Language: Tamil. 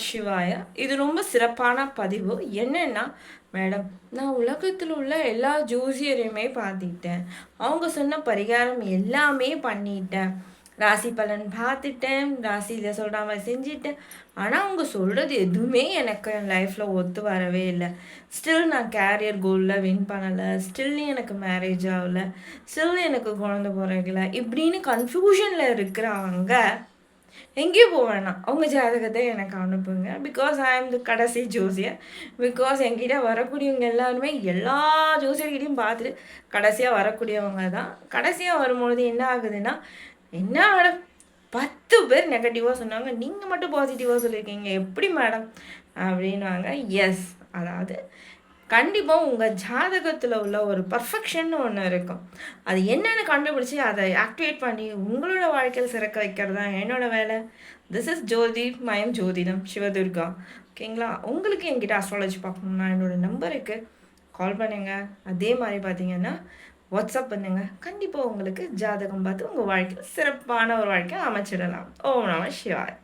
சிவாய. இது ரொம்ப சிறப்பான பதிவு. என்னன்னா, மேடம் நான் உலகத்துல உள்ள எல்லா ஜோசியரையுமே பார்த்துட்டேன். அவங்க சொன்ன பரிகாரம் எல்லாமே பண்ணிட்டேன். ராசி பலன் பார்த்துட்டேன். ராசியில சொல்ற மாரி செஞ்சுட்டேன். ஆனா, அவங்க சொல்றது எதுவுமே எனக்கு என் லைஃப்ல ஒத்து வரவே இல்ல. ஸ்டில் நான் கேரியர் கோல்ல வின் பண்ணல. ஸ்டில் எனக்கு மேரேஜ் ஆகல. ஸ்டில் எனக்கு குழந்தை பொறக்கல. இப்படின்னு கன்ஃப்யூஷன்ல இருக்கிறவங்க எங்கேயும் போக வேணாம். அவங்க ஜாதகத்தை எனக்கு அனுப்புங்க. பிகாஸ் ஐ ஆம் தி கடைசி ஜோசியர். பிகாஸ் என்கிட்ட வரக்கூடியவங்க எல்லாருமே எல்லா ஜோசியர்கிட்டையும் பார்த்துட்டு கடைசியாக வரக்கூடியவங்க தான். கடைசியாக வரும்பொழுது என்ன ஆகுதுன்னா, என்ன மேடம் 10 பேர் நெகட்டிவாக சொன்னாங்க, நீங்கள் மட்டும் பாசிட்டிவாக சொல்லியிருக்கீங்க, எப்படி மேடம் அப்படின்வாங்க. எஸ், அதாவது கண்டிப்பாக உங்கள் ஜாதகத்தில் உள்ள ஒரு பர்ஃபெக்ஷன் ஒன்று இருக்கும். அது என்னென்னு கண்டுபிடிச்சி அதை ஆக்டிவேட் பண்ணி உங்களோட வாழ்க்கையில் சிறக்க வைக்கிறது தான் என்னோடய வேலை. திஸ் இஸ் ஜோதி மயம் ஜோதிடம் சிவதுர்கா. ஓகேங்களா? உங்களுக்கு என்கிட்ட அஸ்ட்ராலஜி பார்க்கணுன்னா என்னோடய நம்பருக்கு கால் பண்ணுங்கள். அதே மாதிரி பார்த்தீங்கன்னா வாட்ஸ்அப் பண்ணுங்கள். கண்டிப்பாக உங்களுக்கு ஜாதகம் பார்த்து உங்கள் வாழ்க்கையில் சிறப்பான ஒரு வாழ்க்கையை அமைச்சிடலாம். ஓம் நம சிவாய்.